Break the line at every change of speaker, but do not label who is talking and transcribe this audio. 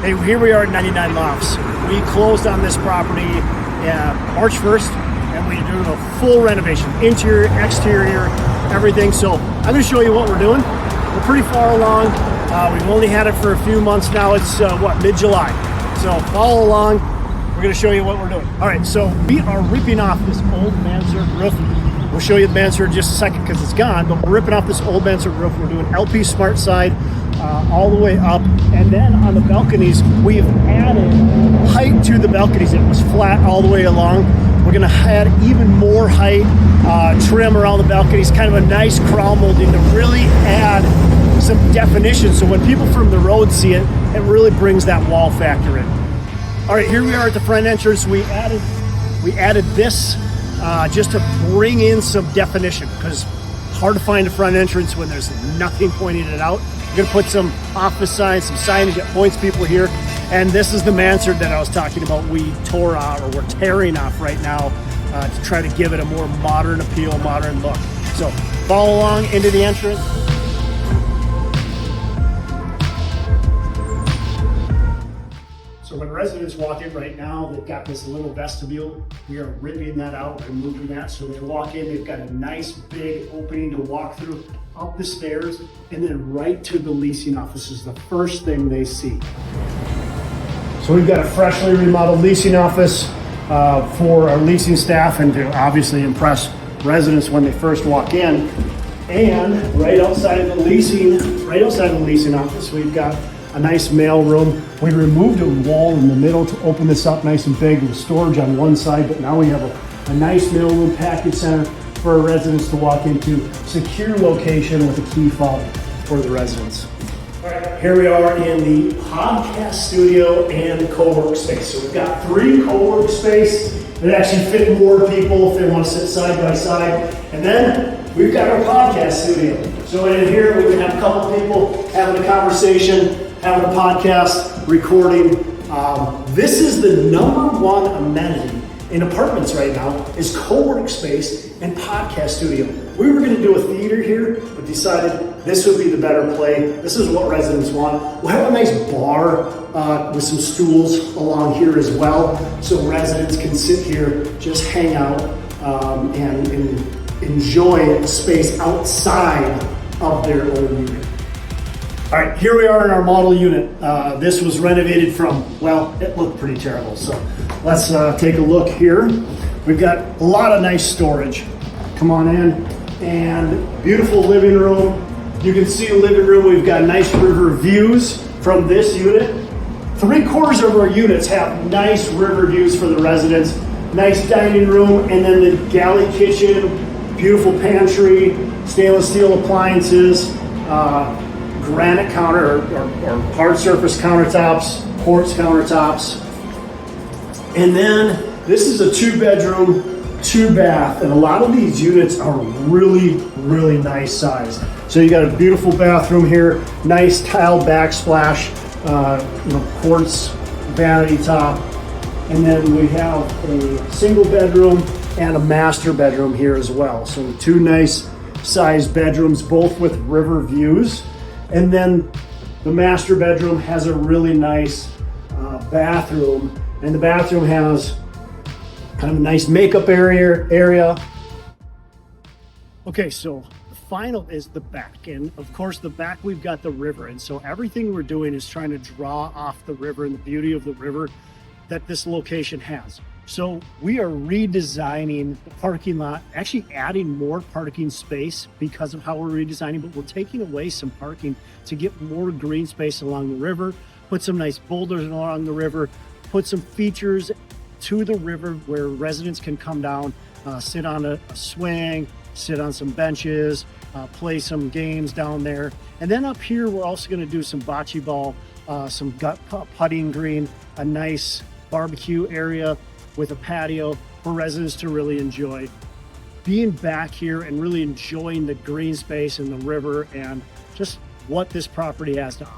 Hey, here we are at 99 Lofts. We closed on this property March 1st, and we're doing a full renovation, interior, exterior, everything. So I'm going to show you what we're doing. We're pretty far along. We've only had it for a few months now. It's mid-July. So follow along. We're going to show you what we're doing. All right, so we are ripping off this old mansard roof. We'll show you the mansard in just a second because it's gone, but we're ripping off this old mansard roof. We're doing LP Smart Side all the way up. And then on the balconies, we have added height to the balconies. It was flat all the way along. We're gonna add even more height, trim around the balconies, kind of a nice crown molding to really add some definition. So when people from the road see it, it really brings that wall factor in. All right, here we are at the front entrance. We added this just to bring in some definition, because it's hard to find a front entrance when there's nothing pointing it out. We're gonna put some office signs, some signage that points people here. And this is the mansard that I was talking about. We tore out, or we're tearing off right now to try to give it a more modern appeal, modern look. So follow along into the entrance. So when residents walk in right now, they've got this little vestibule. We are ripping that out, removing that. So they walk in, they've got a nice big opening to walk through, up the stairs, and then right to the leasing office is the first thing they see. So we've got a freshly remodeled leasing office for our leasing staff and to obviously impress residents when they first walk in. And right outside of the leasing office, we've got a nice mail room. We removed a wall in the middle to open this up nice and big with storage on one side, but now we have a nice mail room package center for our residents to walk into. Secure location with a key fob for the residents. All right, here we are in the podcast studio and co-work space. So we've got 3 co-work space that actually fit more people if they want to sit side by side. And then we've got our podcast studio. So in here we can have a couple people having a conversation, having a podcast, recording. This is the #1 amenity in apartments right now is co-work space and podcast studio. We were gonna do a theater here, but decided this would be the better play. This is what residents want. We'll have a nice bar with some stools along here as well, so residents can sit here, just hang out, and enjoy a space outside of their own unit. All right, here we are in our model unit. This was renovated from, well, it looked pretty terrible. So let's take a look here. We've got a lot of nice storage. Come on in, and beautiful living room. You can see the living room. We've got nice river views from this unit. 3/4 of our units have nice river views for the residents. Nice dining room, and then the galley kitchen, beautiful pantry, stainless steel appliances, granite counter or hard surface countertops, quartz countertops. And then this is a 2-bedroom, 2-bath, and a lot of these units are really, really nice size. So you got a beautiful bathroom here, nice tile backsplash, quartz vanity top. And then we have a single bedroom and a master bedroom here as well. So 2 nice sized bedrooms, both with river views. And then the master bedroom has a really nice bathroom, and the bathroom has kind of a nice makeup area. Okay, so the final is the back, and of course the back we've got the river, and so everything we're doing is trying to draw off the river and the beauty of the river that this location has. So we are redesigning the parking lot, actually adding more parking space because of how we're redesigning, but we're taking away some parking to get more green space along the river, put some nice boulders along the river, put some features to the river where residents can come down, sit on a swing, sit on some benches, play some games down there. And then up here, we're also gonna do some bocce ball, some putting green, a nice barbecue area with a patio for residents to really enjoy. Being back here and really enjoying the green space and the river and just what this property has to offer.